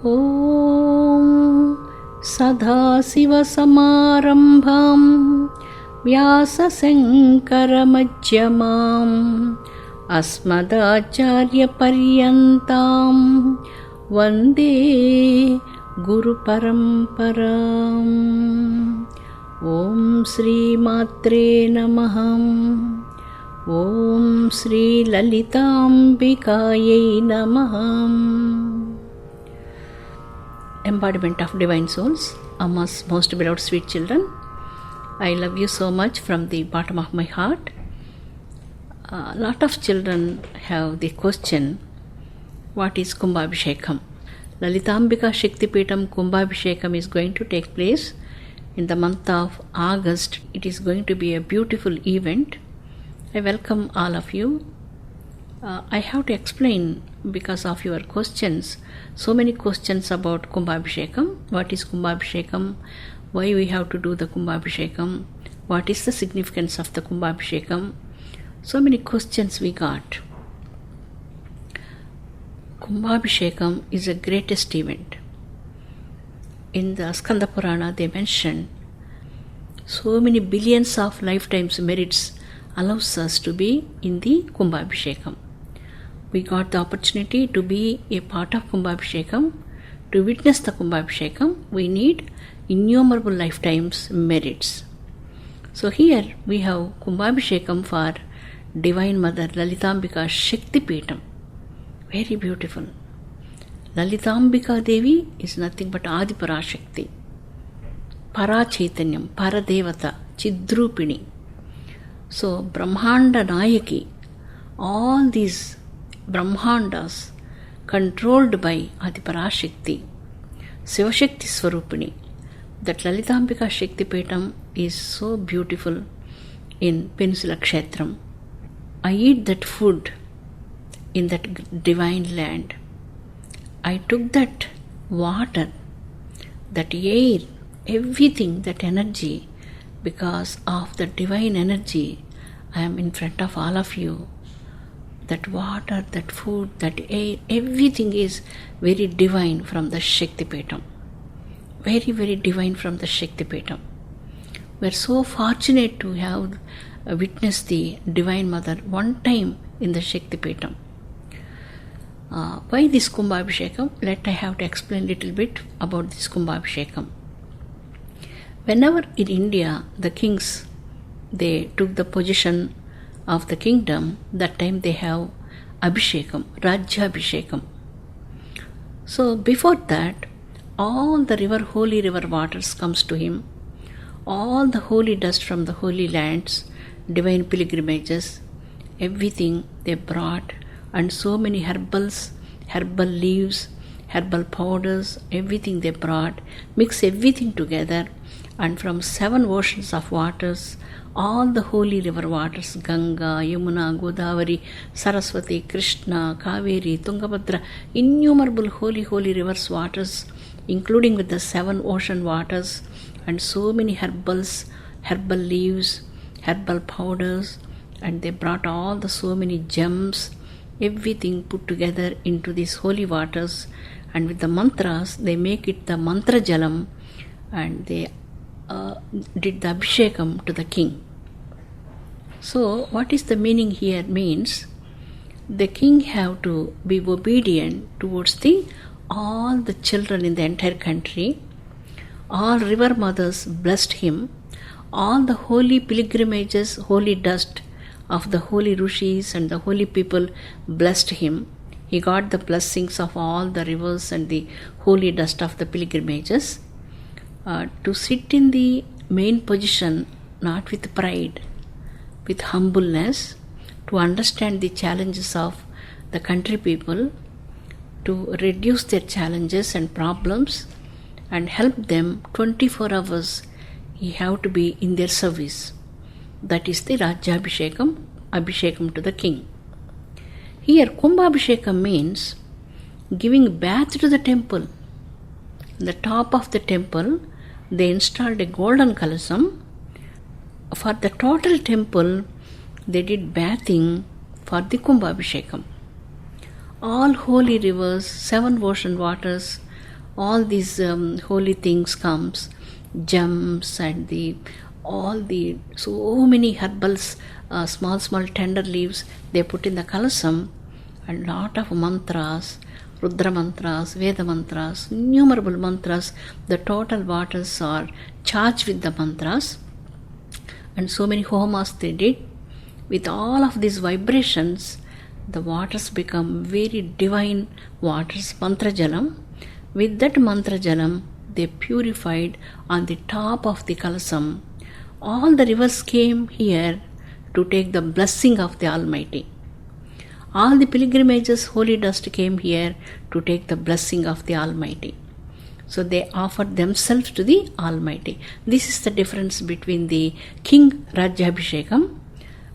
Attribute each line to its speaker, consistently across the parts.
Speaker 1: ॐ सदाशिवसमारम्भां व्यासशङ्करमध्यमाम् अस्मदाचार्यपर्यन्तां वन्दे गुरुपरम्पराम्। ॐ श्रीमात्रे नमः। ॐ श्रीललिताम्बिकायै नमः। Embodiment of Divine Souls, Amma's most beloved sweet children, I love you so much from the bottom of my heart. A lot of children have the question, what is Kumbabhishekam? Lalitambika Shaktipeetham Kumbabhishekam is going to take place in the month of August. It is going to be a beautiful event. I welcome all of you. I have to explain because of your questions. So many questions about Kumbabhishekam. What is Kumbabhishekam? Why we have to do the Kumbabhishekam? What is the significance of the Kumbabhishekam? So many questions we got. Kumbabhishekam is the greatest event. In the Skanda Purana they mention so many billions of lifetimes merits allows us to be in the Kumbabhishekam. We got the opportunity to be a part of Kumbabhishekam. To witness the Kumbabhishekam, we need innumerable lifetimes merits. So here we have Kumbabhishekam for Divine Mother Lalitambika Shaktipeetham. Very beautiful. Lalita Devi is nothing but Adi Parashakti, Parachaitanyam, Paradevata, Chidrupini. So Brahmanda Nayaki, all these Brahmandas controlled by Adi Parashakti, Sivashakti Swarupini. That Lalitambika Shaktipeetham is so beautiful in Peninsula Kshetram. I eat that food in that divine land. I took that water, that air, everything, that energy. Because of the divine energy, I am in front of all of you. That water, that food, that air, everything is very divine from the Shaktipeetham. Very, very divine from the Shaktipeetham. We are so fortunate to have witnessed the Divine Mother one time in the Shaktipeetham. Why this Kumbabhishekam? I have to explain a little bit about this Kumbabhishekam. Whenever in India the kings, they took the position of the kingdom, that time they have Abhishekam, Rajyabhishekam. So before that, all the holy river waters comes to him, all the holy dust from the holy lands, divine pilgrimages, everything they brought, and so many herbal leaves, herbal powders, everything they brought, mix everything together, and from 7 oceans of waters, all the holy river waters, Ganga, Yamuna, Godavari, Saraswati, Krishna, Kaveri, Tungabhadra, innumerable holy rivers waters, including with the 7 ocean waters, and so many herbal leaves, herbal powders, and they brought all the so many gems, everything put together into these holy waters, and with the mantras they make it the mantra jalam, and they did the Abhishekam to the king. So what is the meaning here? Means the king have to be obedient towards all the children in the entire country. All river mothers blessed him. All the holy pilgrimages, holy dust of the holy rishis and the holy people blessed him. He got the blessings of all the rivers and the holy dust of the pilgrimages. To sit in the main position, not with pride, with humbleness, to understand the challenges of the country people, to reduce their challenges and problems and help them 24 hours. He have to be in their service. That is the Rajyabhishekam, Abhishekam to the king. Here Kumbabhishekam means giving bath to the temple. On the top of the temple they installed a golden kalasam. For the total temple they did bathing for the Kumbabhishekam. All holy rivers, 7 ocean waters, all these holy things comes, gems and all the so many herbals, small tender leaves they put in the kalasam, and lot of mantras, Rudra mantras, Veda mantras, innumerable mantras. The total waters are charged with the mantras, and so many homas they did. With all of these vibrations, the waters become very divine waters, mantra jalam. With that mantra jalam, they purified on the top of the kalasam. All the rivers came here to take the blessing of the Almighty. All the pilgrimages, holy dust came here to take the blessing of the Almighty. So they offered themselves to the Almighty. This is the difference between the King Rajyabhishekam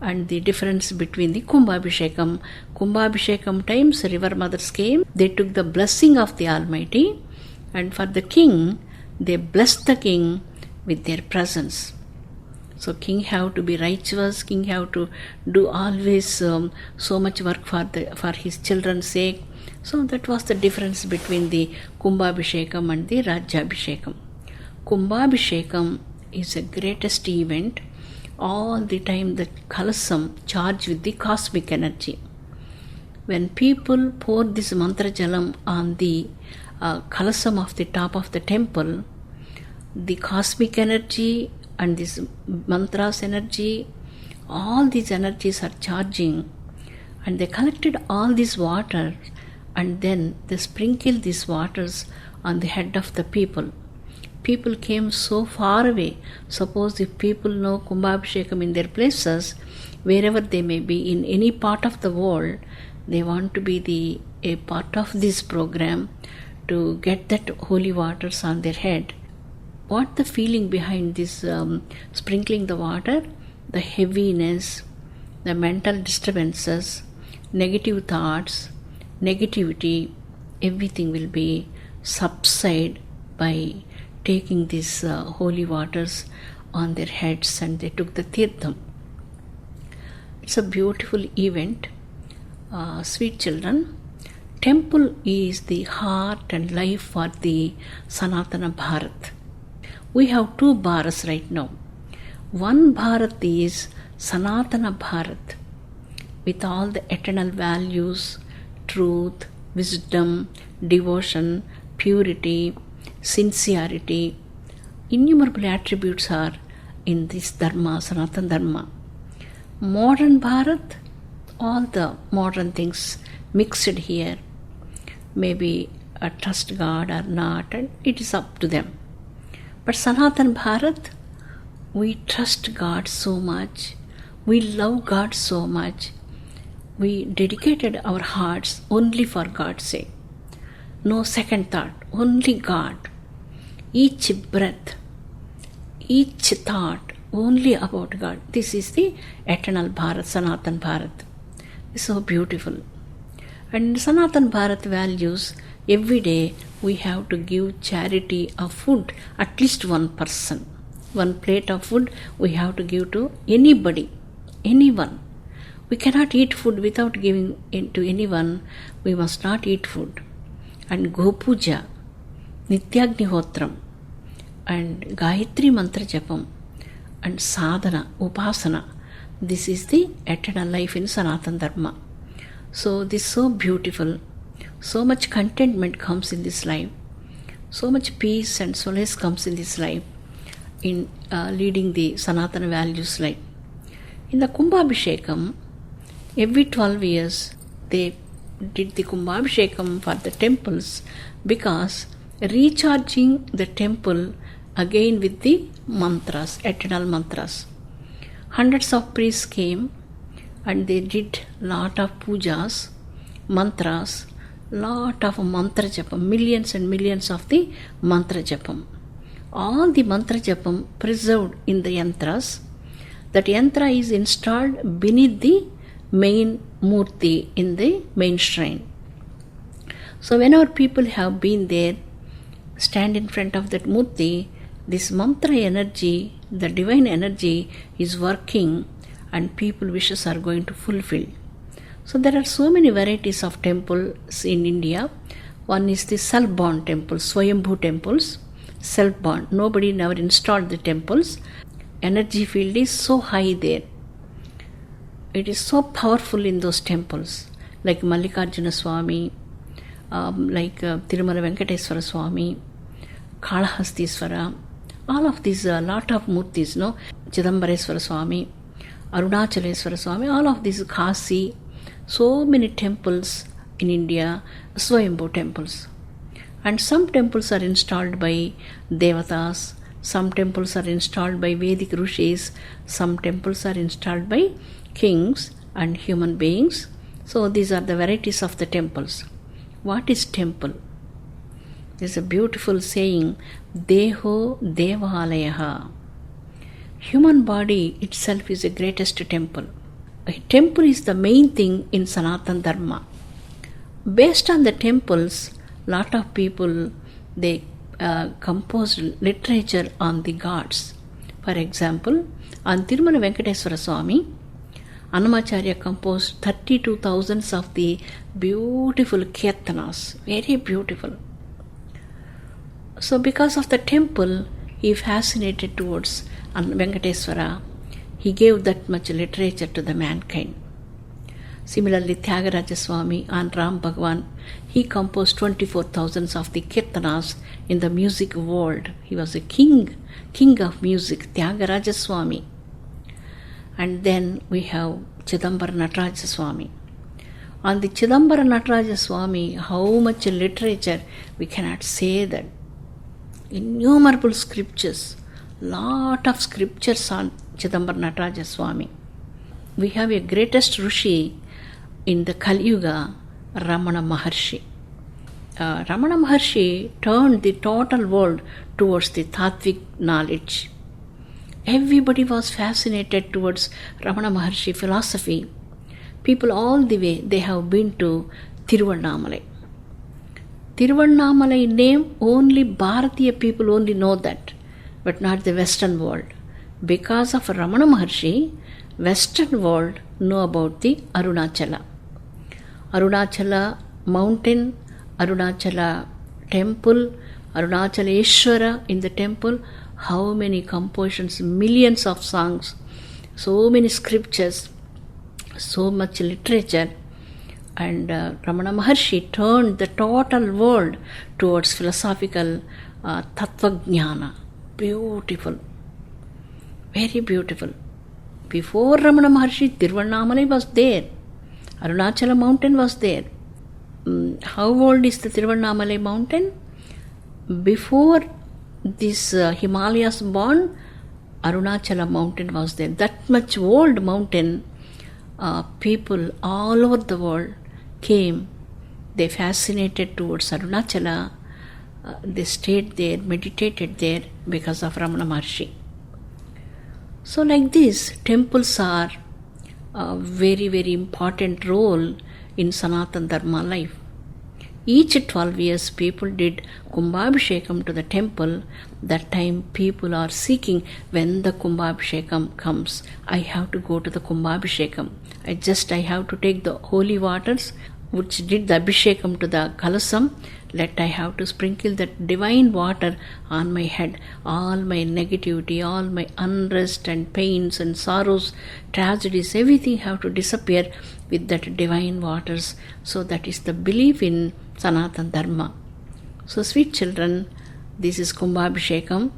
Speaker 1: and the difference between the Kumbabhishekam. Kumbabhishekam times river mothers came, they took the blessing of the Almighty, and for the king, they blessed the king with their presence. So king have to be righteous, king have to do always so much work for his children's sake. So that was the difference between the Kumbabhishekam and the Rajyabhishekam. Kumbabhishekam is the greatest event. All the time the kalasam charged with the cosmic energy. When people pour this mantra jalam on the kalasam of the top of the temple, the cosmic energy and this mantras energy, all these energies are charging, and they collected all this water, and then they sprinkled these waters on the head of the people. People came so far away. Suppose if people know Kumbabhishekam in their places, wherever they may be in any part of the world, they want to be a part of this program to get that holy waters on their head. What the feeling behind this sprinkling the water? The heaviness, the mental disturbances, negative thoughts, negativity, everything will be subside by taking these holy waters on their heads, and they took the tirtham. It's a beautiful event. Sweet children, temple is the heart and life for the Sanatana Bharat. We have two Bharats right now. One Bharat is Sanatana Bharat, with all the eternal values, truth, wisdom, devotion, purity, sincerity. Innumerable attributes are in this Dharma, Sanatana Dharma. Modern Bharat, all the modern things mixed here. Maybe trust God or not, and it is up to them. But Sanatana Bharat, we trust God so much, we love God so much, we dedicated our hearts only for God's sake. No second thought, only God. Each breath, each thought, only about God. This is the eternal Bharat, Sanatana Bharat. It's so beautiful. And Sanatana Bharat values, every day we have to give charity of food, at least one person. One plate of food we have to give to anybody, anyone. We cannot eat food without giving it to anyone. We must not eat food. And Gopuja, Nityagnihotram, and Gayatri Mantra Japam, and Sadhana, Upasana. This is the eternal life in Sanatana Dharma. So this is so beautiful. So much contentment comes in this life. So much peace and solace comes in this life in leading the Sanatana values life. In the Kumbabhishekam, every 12 years they did the Kumbabhishekam for the temples, because recharging the temple again with the mantras, eternal mantras. Hundreds of priests came and they did lot of pujas, mantras, lot of mantra japam, millions and millions of the mantra japam. All the mantra japam preserved in the yantras. That yantra is installed beneath the main murti in the main shrine. So whenever people have been there, stand in front of that murti, this mantra energy, the divine energy is working, and people wishes are going to fulfill. So there are so many varieties of temples in India. One is the self-born temples, Swayambhu temples, self-born. Nobody never installed the temples. Energy field is so high there. It is so powerful in those temples, like Mallikarjuna Swami, like Tirumala Venkateswara Swami, Kalahastiswara, all of these, lot of murtis, no? Chidambareswara Swami, Arunachaleswara Swami, all of these, Kasi, so many temples in India, Swayambhu temples. And some temples are installed by Devatas, some temples are installed by Vedic Rishis, some temples are installed by kings and human beings. So these are the varieties of the temples. What is temple? There is a beautiful saying, Deho Devalayaha. Human body itself is the greatest temple. A temple is the main thing in Sanatana Dharma. Based on the temples, lot of people, they composed literature on the gods. For example, on Tirumala Venkateswara Swami, Annamacharya composed 32,000 of the beautiful kirtanas, very beautiful. So because of the temple, he fascinated towards Venkateswara. He gave that much literature to the mankind. Similarly, Tyagaraja Swami on Ram Bhagwan, he composed 24,000 of the kirtanas in the music world. He was a king of music, Tyagaraja Swami. And then we have Chidambara Nataraja Swami. On the Chidambara Nataraja Swami, how much literature, we cannot say that. Innumerable scriptures, lot of scriptures on Chidambara Nataraja Swami. We have a greatest Rishi in the Kali Yuga, Ramana Maharshi. Ramana Maharshi turned the total world towards the Tattvic knowledge. Everybody was fascinated towards Ramana Maharshi philosophy. People all the way, they have been to Tiruvannamalai. Tiruvannamalai name, only Bharatiya people only know that, but not the Western world. Because of Ramana Maharshi, Western world know about the Arunachala. Arunachala mountain, Arunachala temple, Arunachaleshwara in the temple, how many compositions, millions of songs, so many scriptures, so much literature. And Ramana Maharshi turned the total world towards philosophical Tattvajnana. Beautiful, very beautiful. Before Ramana Maharshi, Tiruvannamalai was there. Arunachala mountain was there. How old is the Tiruvannamalai mountain? Before this Himalayas born, Arunachala mountain was there. That much old mountain, people all over the world came. They fascinated towards Arunachala. They stayed there, meditated there because of Ramana Maharshi. So like this, temples are a very, very important role in Sanatana Dharma life. Each 12 years, people did Kumbabhishekam to the temple. That time, people are seeking when the Kumbabhishekam comes. I have to go to the Kumbabhishekam. I have to take the holy waters, which did the Abhishekam to the Kalasam. I have to sprinkle that divine water on my head. All my negativity, all my unrest and pains and sorrows, tragedies, everything have to disappear with that divine waters. So that is the belief in Sanatana Dharma. So sweet children, this is Kumbabhishekam.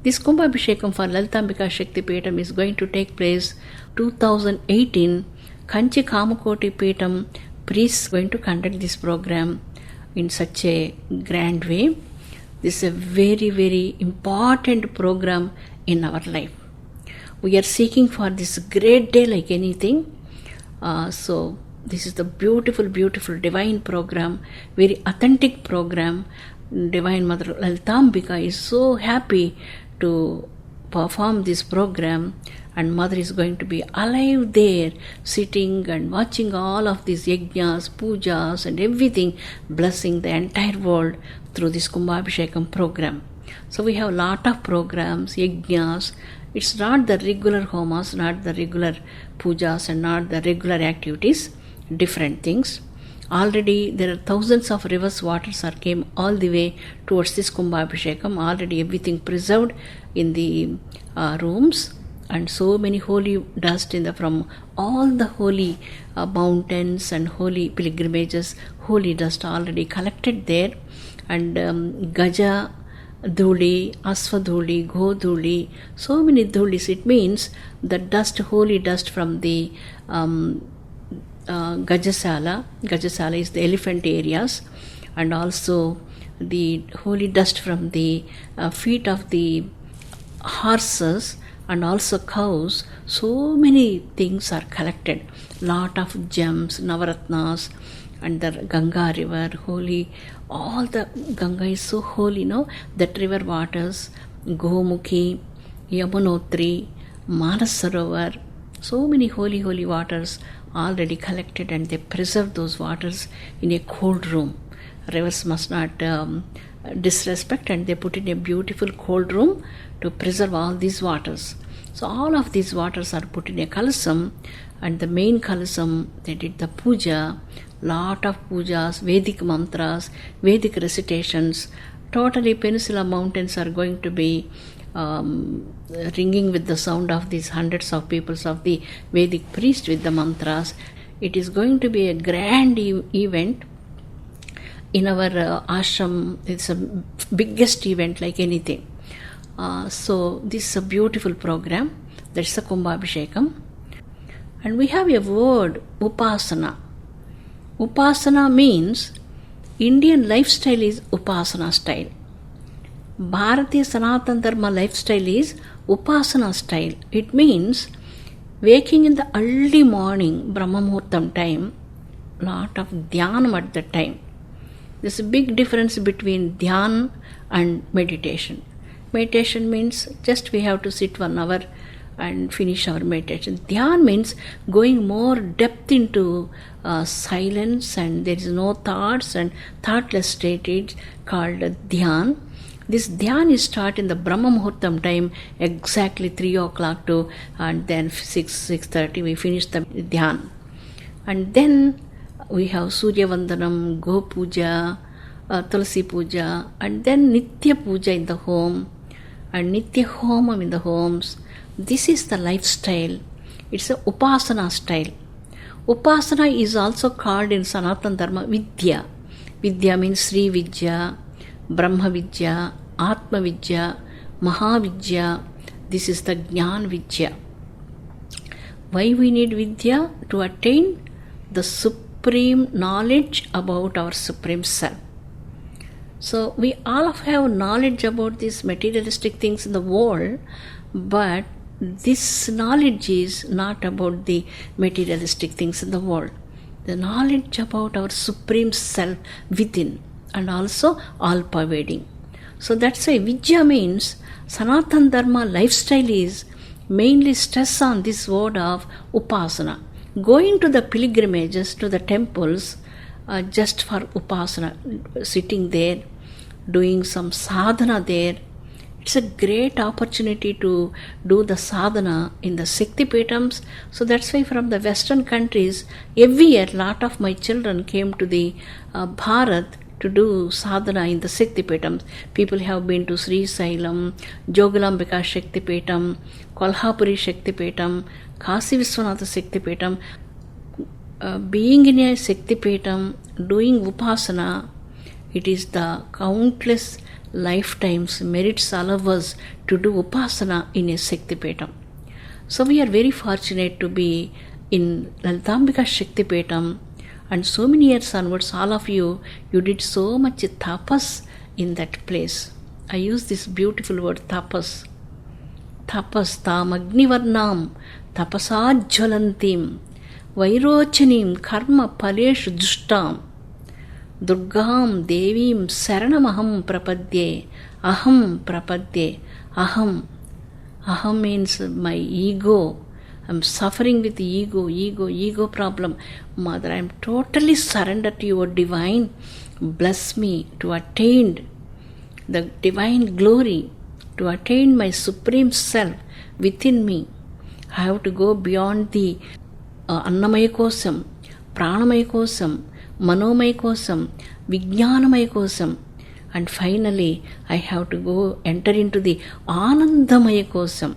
Speaker 1: This Kumbabhishekam for Lalita Shaktipeetham is going to take place 2018. Kanchi Kamakoti Peetham priests going to conduct this program in such a grand way. This is a very, very important program in our life. We are seeking for this great day like anything. So this is the beautiful, beautiful divine program, very authentic program. Divine Mother Lalitambika is so happy to perform this program, and Mother is going to be alive there, sitting and watching all of these yajnas, pujas and everything, blessing the entire world through this Kumbabhishekam program. So we have a lot of programs, yajnas. It's not the regular homas, not the regular pujas and not the regular activities, different things. Already there are thousands of rivers waters are came all the way towards this Kumbabhishekam. Already everything preserved in the rooms, and so many holy dust from all the holy mountains and holy pilgrimages, holy dust already collected there. And Gaja Dhuli, Aswadhuli, Godhuli, so many dhulis. It means the dust, holy dust from the Gajasala. Gajasala is the elephant areas, and also the holy dust from the feet of the horses and also cows. So many things are collected. Lot of gems, Navaratnas, and the Ganga river, holy. All the Ganga is so holy, no? That river waters, Gomukhi, Yamunotri, Manasarovar, so many holy waters already collected, and they preserve those waters in a cold room. Rivers must not disrespect, and they put in a beautiful cold room to preserve all these waters. So all of these waters are put in a kalasam, and the main kalasam, they did the puja, lot of pujas, Vedic mantras, Vedic recitations. Totally Peninsula Mountains are going to be ringing with the sound of these hundreds of peoples of the Vedic priest with the mantras. It is going to be a grand event in our ashram. It's a biggest event like anything. So this is a beautiful program. That's the Kumbabhishekam. And we have a word, Upasana. Upasana means Indian lifestyle is Upasana style. Bharatiya Sanatana Dharma lifestyle is Upasana style. It means waking in the early morning, Brahma Muhurtam time, lot of dhyanam at that time. There's a big difference between dhyan and meditation. Meditation means just we have to sit 1 hour and finish our meditation. Dhyan means going more depth into silence, and there is no thoughts and thoughtless state. It's called dhyan. This dhyan is start in the Brahma Muhurtam time, exactly 3 o'clock to, and then 6:30 we finish the dhyan. And then we have Surya Vandanam, Go Puja, Tulsi Puja, and then Nitya Puja in the home, and Nitya Homam in the homes. This is the lifestyle. It's a Upasana style. Upasana is also called in Sanatana Dharma Vidya. Vidya means Sri Vidya, Brahma Vidya, Atma Vidya, Mahavidya. This is the Jnana Vidya. Why we need Vidya? To attain the supreme knowledge about our Supreme Self. So we all have knowledge about these materialistic things in the world, but this knowledge is not about the materialistic things in the world. The knowledge about our Supreme Self within, and also all-pervading. So that's why Vidya means Sanatana Dharma lifestyle is mainly stress on this word of Upasana. Going to the pilgrimages, to the temples, just for Upasana, sitting there, doing some sadhana there. It's a great opportunity to do the sadhana in the Shaktipeethams. So that's why from the Western countries, every year, lot of my children came to the Bharat to do sadhana in the Shaktipeethams. People have been to Sri Sailam, Jogalambika Shaktipeetham, Kolhapuri Shaktipeetham, Kasi Viswanatha Shaktipeetham. Being in a Shaktipeetham, doing Upasana, it is the countless lifetimes merits all of us to do Upasana in a Shaktipeetham. So we are very fortunate to be in Lalitambika Shaktipeetham, and so many years onwards, all of you did so much tapas in that place. I use this beautiful word tapas. Tapas tam agnivarnam tapasajvalantim vairochanim karma paleshu dushtam Durgam Devim Saranamaham Prapadye. Aham Prapadye. Aham means my ego. I'm suffering with ego problem. Mother, I'm totally surrendered to your divine. Bless me to attain the divine glory, to attain my Supreme Self within me. I have to go beyond the Annamaya Kosam, Pranamaya Kosam, మనోమయ కోసం, విజ్ఞానమయ కోసం, and finally I have to go enter into the ఆనందమయ కోసం.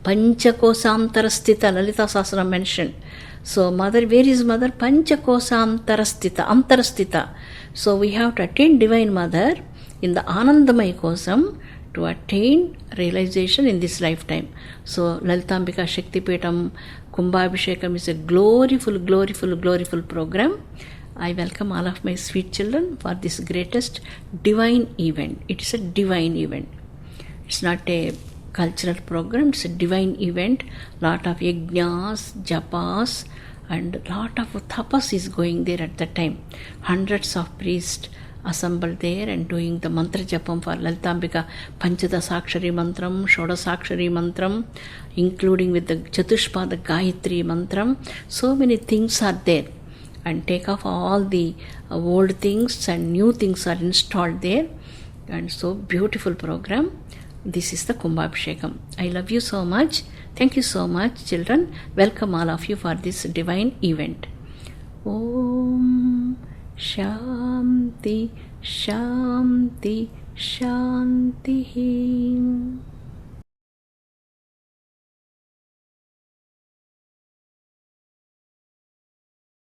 Speaker 1: పంచకోశాంతరస్థిత, Lalita Sahasram mention. So mother, where is mother? పంచకోశాంతరస్థిత, అంతరస్థిత. So we have to attain divine mother in the ఆనందమయ కోసం to attain realization in this lifetime. So Lalitambika Shaktipeetham Kumbabhishekam is a gloriful, gloriful, gloriful program. I welcome all of my sweet children for this greatest divine event. It is a divine event. It's not a cultural program, it's a divine event. Lot of yajnas, japas, and lot of tapas is going there at that time. Hundreds of priests assembled there and doing the mantra japam for Lalitambika, Panchadasakshari mantram, Shodasakshari mantram, including with the Chatushpada Gayatri mantram. So many things are there, and take off all the old things and new things are installed there, and so beautiful program. This is the Kumbabhishekam. I love you so much. Thank you so much, children. Welcome all of you for this divine event. Om Shanti, Shanti, Shanti.